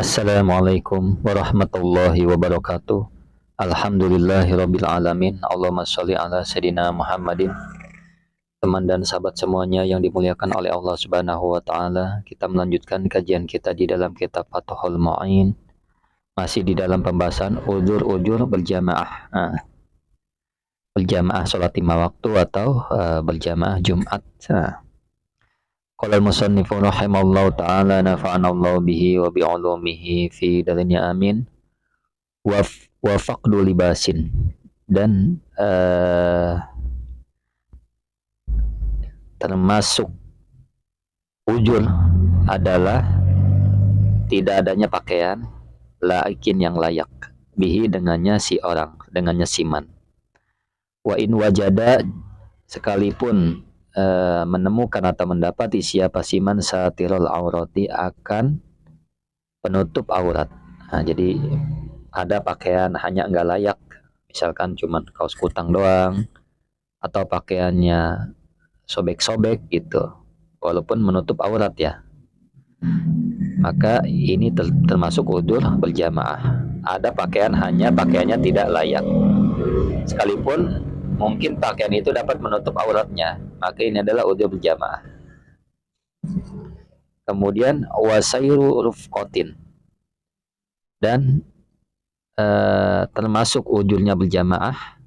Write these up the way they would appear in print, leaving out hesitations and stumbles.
Assalamualaikum warahmatullahi wabarakatuh. Alhamdulillahirabbil alamin. Allahumma shalli ala sayidina Muhammadin. Teman dan sahabat semuanya yang dimuliakan oleh Allah Subhanahu wa taala, kita melanjutkan kajian kita di dalam kitab Fathul Mu'in. Masih di dalam pembahasan ujur-ujur berjamaah. Berjamaah salat 5 waktu atau berjamaah Jumat. Qala al-musannifu rahimallahu ta'ala nafa'anallahu bihi wa bi'ulumihi fi darinnya amin. Wa faqdu libasin, dan termasuk ujur adalah tidak adanya pakaian laikin yang layak bihi dengannya si orang, dengannya siman. Wa in wajada, sekalipun menemukan atau mendapati siapa siman satirul aurati, akan penutup aurat. Nah, jadi ada pakaian hanya enggak layak, misalkan cuma kaos kutang doang atau pakaiannya sobek-sobek gitu, walaupun menutup aurat ya, maka ini termasuk udzur berjamaah. Ada pakaian hanya pakaiannya tidak layak, sekalipun mungkin pakaian itu dapat menutup auratnya, maka ini adalah udzur berjamaah. Kemudian wasairu rufqatin, dan termasuk ujurnya berjamaah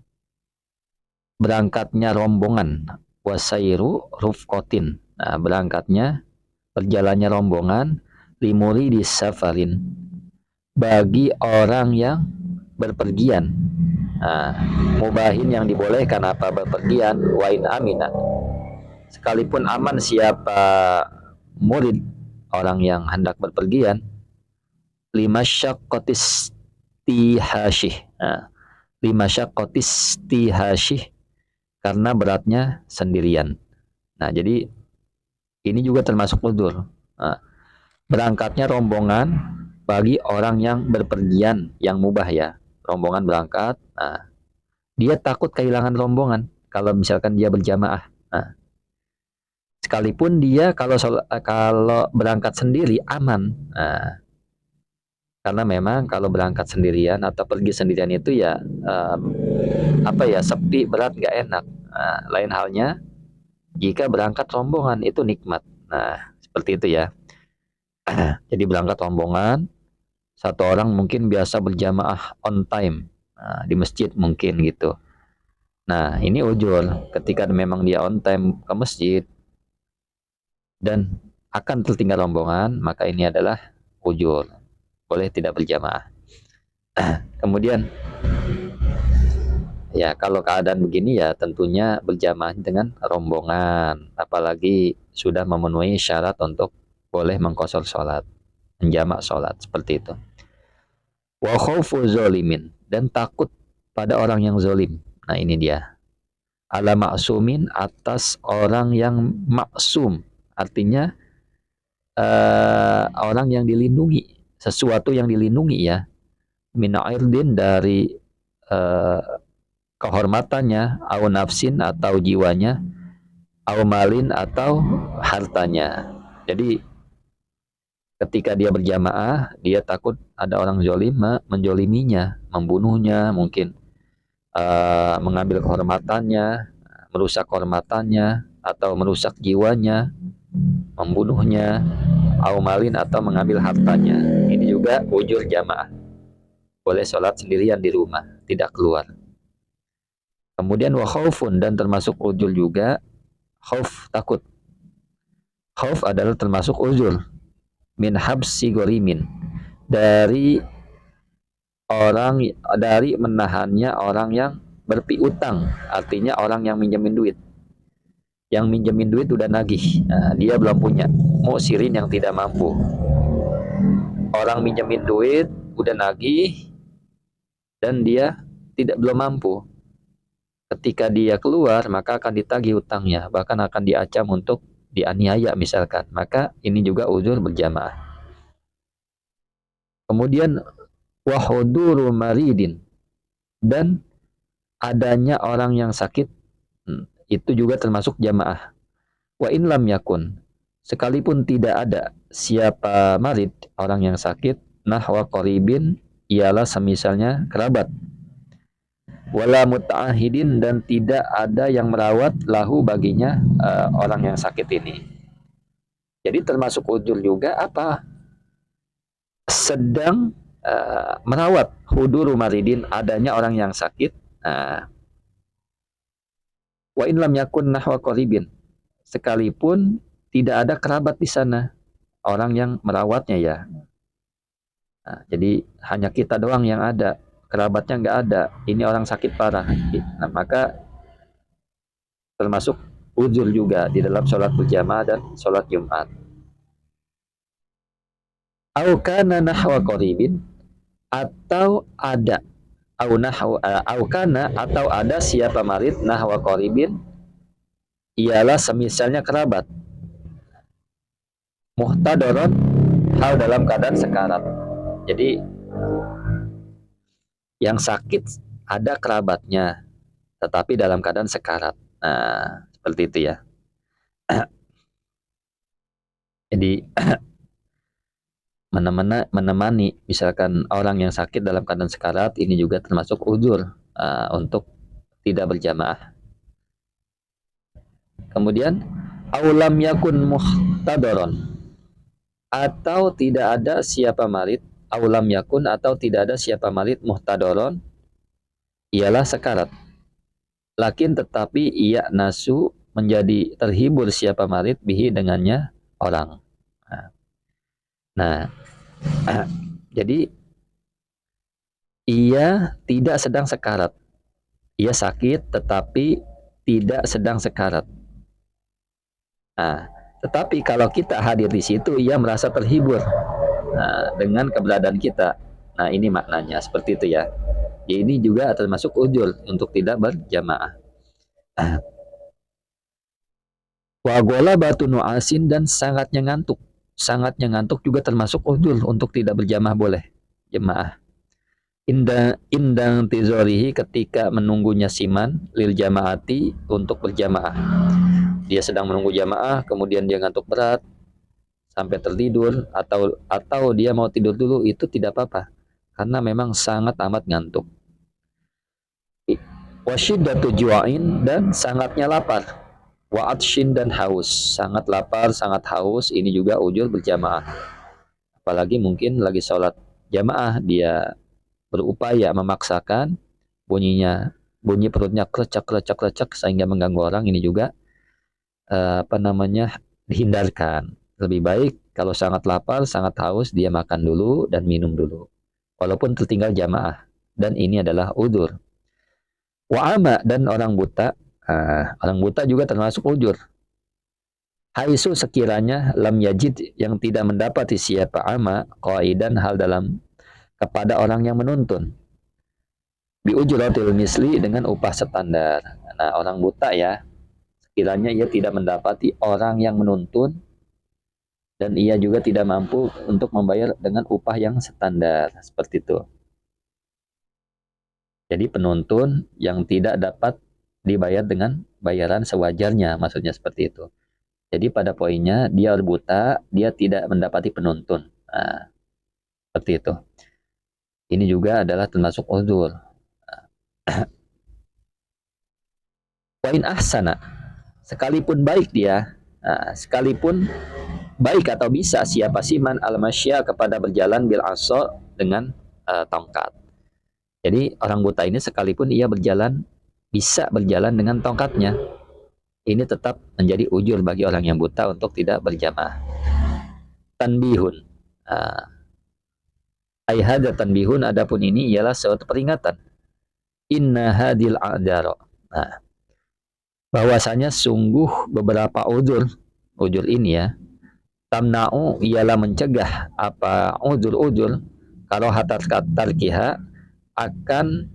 berangkatnya rombongan. Wasairu rufqatin, nah berangkatnya, berjalannya rombongan, limuri di safarin, bagi orang yang berpergian. Nah, mubahin yang dibolehkan apa berpergian, wain amina, sekalipun aman siapa murid orang yang hendak berpergian, lima syaqqatis tihashih. Nah, lima syaqqatis tihashih, karena beratnya sendirian. Nah, jadi ini juga termasuk udzur. Nah, berangkatnya rombongan bagi orang yang berpergian yang mubah ya. Rombongan berangkat, nah, dia takut kehilangan rombongan kalau misalkan dia berjamaah. Nah, sekalipun dia kalau berangkat sendiri aman. Nah, karena memang kalau berangkat sendirian atau pergi sendirian itu ya sepi, berat, nggak enak. Nah, lain halnya jika berangkat rombongan, itu nikmat. Nah, seperti itu ya. Jadi berangkat rombongan, satu orang mungkin biasa berjamaah on time, di masjid mungkin gitu. Nah, ini ujur. Ketika memang dia on time ke masjid dan akan tertinggal rombongan, maka ini adalah ujur. Boleh tidak berjamaah. Kemudian ya, kalau keadaan begini ya tentunya berjamaah dengan rombongan, apalagi sudah memenuhi syarat untuk boleh mengqashar sholat, menjamak sholat, seperti itu. Wa khaufu zalimin, dan takut pada orang yang zalim. Nah, ini dia. Ala maksumin, atas orang yang maksum, artinya orang yang dilindungi, sesuatu yang dilindungi ya. Min irdin, dari kehormatannya, au nafsin, atau jiwanya, au malin, atau hartanya. Jadi ketika dia berjamaah, dia takut ada orang zalim menjoliminya, membunuhnya, mungkin mengambil kehormatannya, merusak kehormatannya, atau merusak jiwanya, membunuhnya, au malin, atau mengambil hartanya. Ini juga ujur jamaah. Boleh sholat sendirian di rumah, tidak keluar. Kemudian wa khaufun, dan termasuk ujur juga khauf, takut. Khauf adalah termasuk ujur. Min habsi gorimin, dari menahannya orang yang berpiutang, artinya orang yang minjemin duit. Yang minjemin duit udah nagih, nah, dia belum punya, muksirin yang tidak mampu. Orang minjemin duit udah nagih dan dia belum mampu. Ketika dia keluar, maka akan ditagih utangnya, bahkan akan diancam untuk dianiaya misalkan. Maka ini juga uzur berjamaah. Kemudian wahuduru maridin, dan adanya orang yang sakit, itu juga termasuk jamaah. Wa in lam yakun, sekalipun tidak ada siapa marid, orang yang sakit, nahwa qaribin ialah semisalnya kerabat. Wala muta'ahidin dan tidak ada yang merawat lahu baginya orang yang sakit ini. Jadi termasuk ujur juga apa? Sedang merawat huduru maridin adanya orang yang sakit. Wa in lam yakun nahwa qaribin sekalipun tidak ada kerabat di sana orang yang merawatnya ya. Nah, jadi hanya kita doang yang ada, kerabatnya nggak ada. Ini orang sakit parah. Nah, maka termasuk ujur juga di dalam sholat berjamaah dan sholat Jumat. Au kana nahwa qaribin atau ada au nahwa au kana atau ada siapa marid nahwa qaribin ialah semisalnya kerabat muhtadaron hal dalam keadaan sekarat. Jadi yang sakit ada kerabatnya tetapi dalam keadaan sekarat. Nah, seperti itu ya. Jadi menemani misalkan orang yang sakit dalam keadaan sekarat ini juga termasuk ujur untuk tidak berjamaah. Kemudian aulam yakun muhtadaron atau tidak ada siapa marid, aulam yakun atau tidak ada siapa marid muhtadaron ialah sekarat. Lakin tetapi ia nasu menjadi terhibur siapa marid bihi dengannya orang. Nah, jadi ia tidak sedang sekarat. Ia sakit tetapi tidak sedang sekarat. Nah, tetapi kalau kita hadir di situ, ia merasa terhibur dengan keberadaan kita. Nah, ini maknanya seperti itu ya. Jadi ini juga termasuk ujul untuk tidak berjamaah. Wa gola batu nuasin dan sangatnya ngantuk. Sangatnya ngantuk juga termasuk ujul untuk tidak berjamaah boleh. Jemaah. Indang tizorihi ketika menunggunya siman lil jamaati untuk berjamaah. Dia sedang menunggu jamaah, kemudian dia ngantuk berat sampai tertidur atau dia mau tidur dulu itu tidak apa-apa karena memang sangat amat ngantuk. Wasyiddatu ju'ain dan sangatnya lapar. Wa'atshin dan haus, sangat lapar, sangat haus, ini juga ujur berjamaah. Apalagi mungkin lagi sholat jamaah dia berupaya memaksakan bunyi perutnya klecak sehingga mengganggu orang, ini juga dihindarkan. Lebih baik kalau sangat lapar, sangat haus, dia makan dulu dan minum dulu walaupun tertinggal jamaah, dan ini adalah udzur. Wa'ama dan orang buta juga termasuk ujur. Haisu sekiranya lam yajid yang tidak mendapati siapa ama qaidan hal dalam kepada orang yang menuntun bi ujratil misli dengan upah standar. Nah, orang buta ya, sekiranya ia tidak mendapati orang yang menuntun dan ia juga tidak mampu untuk membayar dengan upah yang standar, seperti itu. Jadi penuntun yang tidak dapat dibayar dengan bayaran sewajarnya, maksudnya seperti itu. Jadi pada poinnya dia buta, dia tidak mendapati penuntun. Nah, seperti itu. Ini juga adalah termasuk uzur. Wa in ahsana, sekalipun baik dia, sekalipun baik atau bisa siapa siman al-masya kepada berjalan bil asa dengan tongkat. Jadi orang buta ini sekalipun ia bisa berjalan dengan tongkatnya, ini tetap menjadi ujur bagi orang yang buta untuk tidak berjamaah. Tanbihun. Aihada tanbihun, adapun ini ialah suatu peringatan. Inna hadil a'dara. Nah, bahwasanya sungguh beberapa ujur ini ya, tamna'u ialah mencegah apa ujur kalau hatar tarkiha akan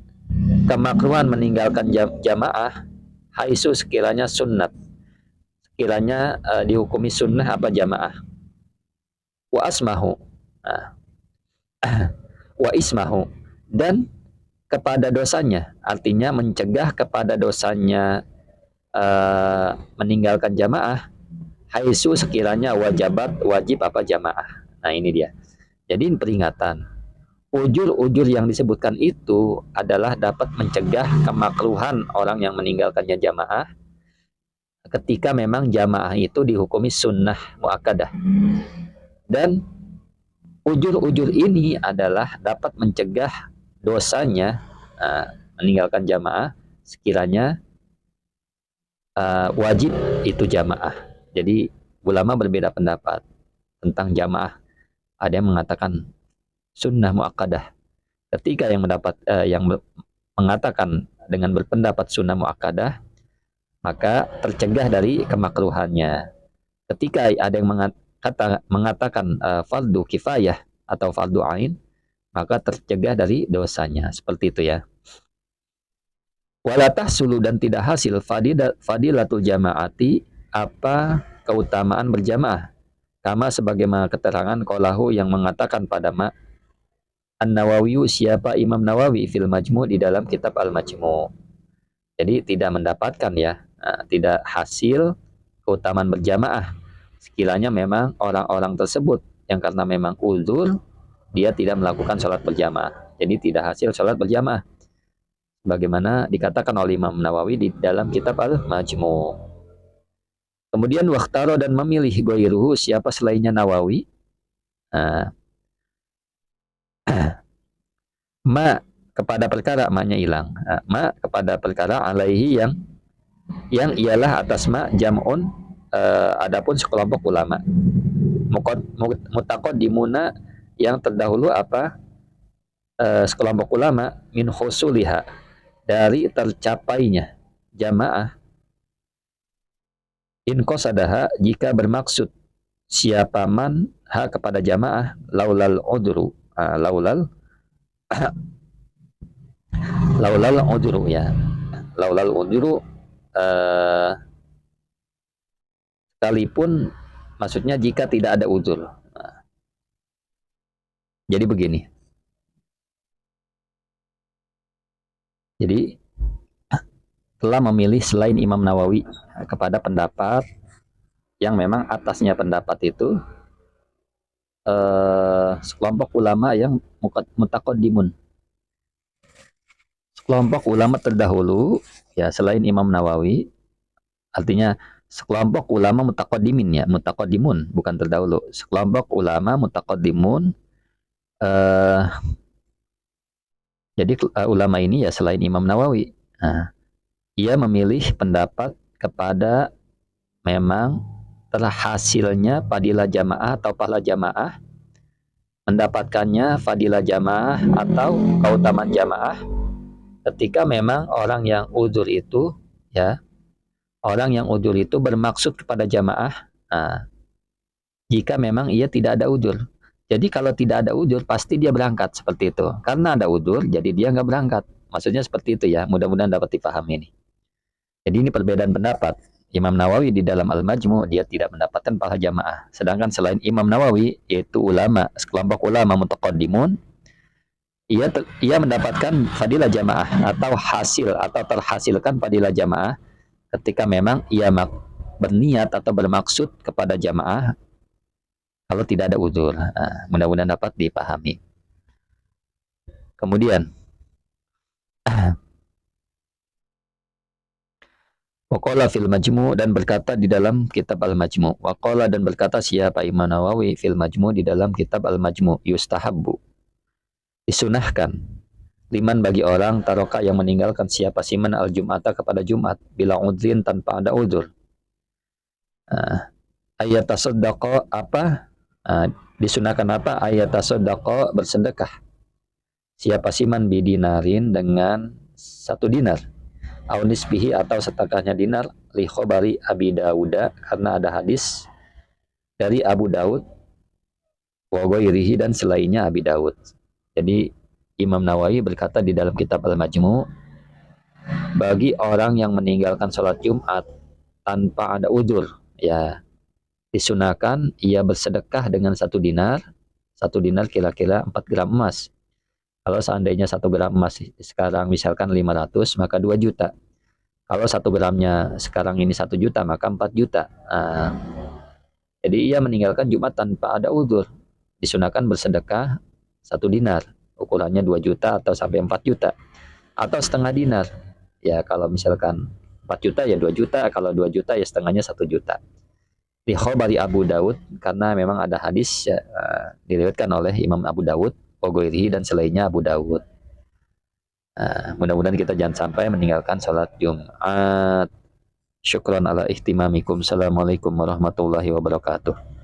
kemakruhan meninggalkan jamaah haisu sekiranya sunnat, sekiranya dihukumi sunnah apa jamaah. Wa asmahu, wa ismahu, dan kepada dosanya, artinya mencegah kepada dosanya meninggalkan jamaah haisu sekiranya wajib apa jamaah. Nah, ini dia. Jadi peringatan. Ujur-ujur yang disebutkan itu adalah dapat mencegah kemakruhan orang yang meninggalkannya jamaah ketika memang jamaah itu dihukumi sunnah muakkadah. Dan ujur-ujur ini adalah dapat mencegah dosanya meninggalkan jamaah sekiranya wajib itu jamaah. Jadi ulama berbeda pendapat tentang jamaah. Ada yang mengatakan sunnah muakkadah. Ketika yang mengatakan dengan berpendapat sunnah muakkadah, maka tercegah dari kemakruhannya. Ketika ada yang mengatakan fardu kifayah atau fardu ain, maka tercegah dari dosanya. Seperti itu ya. Walatah sulu dan tidak hasil fadilatul jamaati, apa keutamaan berjamaah. Kama sebagaimana keterangan qalahu yang mengatakan pada An-Nawawi, siapa Imam Nawawi fil Majmu' di dalam kitab Al-Majmu'. Jadi tidak mendapatkan ya, tidak hasil keutamaan berjamaah sekiranya memang orang-orang tersebut yang karena memang uzur dia tidak melakukan sholat berjamaah. Jadi tidak hasil sholat berjamaah bagaimana dikatakan oleh Imam Nawawi di dalam kitab Al-Majmu'. Kemudian wakhtaro dan memilih ghairuhu, siapa selainnya Nawawi, ma kepada perkara, ma-nya hilang, ma kepada perkara alaihi yang ialah atas ma jam'un, adapun sekelompok ulama mutaqaddimuna yang terdahulu apa, sekelompok ulama min husuliha dari tercapainya jamaah, in qasadaha jika bermaksud siapa man ha kepada jamaah, laulal udru, laulal udru ya, laulal udru sekalipun maksudnya jika tidak ada udzur. Jadi begini. Jadi telah memilih selain Imam Nawawi kepada pendapat yang memang atasnya pendapat itu sekelompok ulama yang mutaqaddimun, sekelompok ulama terdahulu ya selain Imam Nawawi, artinya sekelompok ulama mutaqaddimin ya, mutaqaddimun bukan terdahulu, sekelompok ulama mutaqaddimun. Jadi ulama ini ya selain Imam Nawawi, ia memilih pendapat kepada memang telah hasilnya fadilah jamaah atau pahala jamaah, mendapatkannya fadilah jamaah atau keutamaan jamaah ketika memang orang yang uzur itu ya, orang yang uzur itu bermaksud kepada jamaah, jika memang ia tidak ada uzur. Jadi kalau tidak ada uzur pasti dia berangkat seperti itu. Karena ada uzur jadi dia nggak berangkat. Maksudnya seperti itu ya. Mudah-mudahan dapat dipahami ini. Jadi ini perbedaan pendapat. Imam Nawawi di dalam Al-Majmu' dia tidak mendapatkan pahala jamaah. Sedangkan selain Imam Nawawi yaitu ulama, sekelompok ulama mutaqaddimun, ia mendapatkan fadilah jamaah atau hasil atau terhasilkan fadilah jamaah ketika memang ia berniat atau bermaksud kepada jamaah kalau tidak ada uzur. Mudah-mudahan dapat dipahami. Kemudian waqala fil Majmu' dan berkata di dalam kitab Al-Majmu'. Waqala dan berkata siapa Imam Nawawi fil Majmu' di dalam kitab Al-Majmu', yustahabbu, disunahkan, liman bagi orang taroka yang meninggalkan siapa siman al-jum'ata kepada Jumat bila udhrin tanpa ada uzur. Ayat tasaddaqa apa? Disunahkan apa? Ayat tasaddaqa bersedekah siapa siman bidinarin dengan 1 dinar, au nisbihi atau setengahnya dinar, li khobari Abi Dawuda karena ada hadis dari Abu Daud, wa ghairihi dan selainnya Abi Daud. Jadi Imam Nawawi berkata di dalam kitab Al-Majmu', bagi orang yang meninggalkan sholat Jumat tanpa ada uzur ya, disunahkan ia bersedekah dengan 1 dinar. 1 dinar kira-kira 4 gram emas. Kalau seandainya 1 gram emas sekarang misalkan 500, maka 2 juta. Kalau 1 gramnya sekarang ini 1 juta, maka 4 juta. Jadi ia meninggalkan Jumat tanpa ada uzur. disunahkan bersedekah 1 dinar, ukurannya 2 juta atau sampai 4 juta, atau setengah dinar. Ya kalau misalkan 4 juta ya 2 juta, kalau 2 juta ya setengahnya 1 juta. Di khabari Abu Daud, karena memang ada hadis ya, diriwayatkan oleh Imam Abu Daud, Ogoiri dan selainnya Abu Daud. Mudah-mudahan kita jangan sampai meninggalkan sholat Jumat. Syukran ala ihtimamikum. Assalamualaikum warahmatullahi wabarakatuh.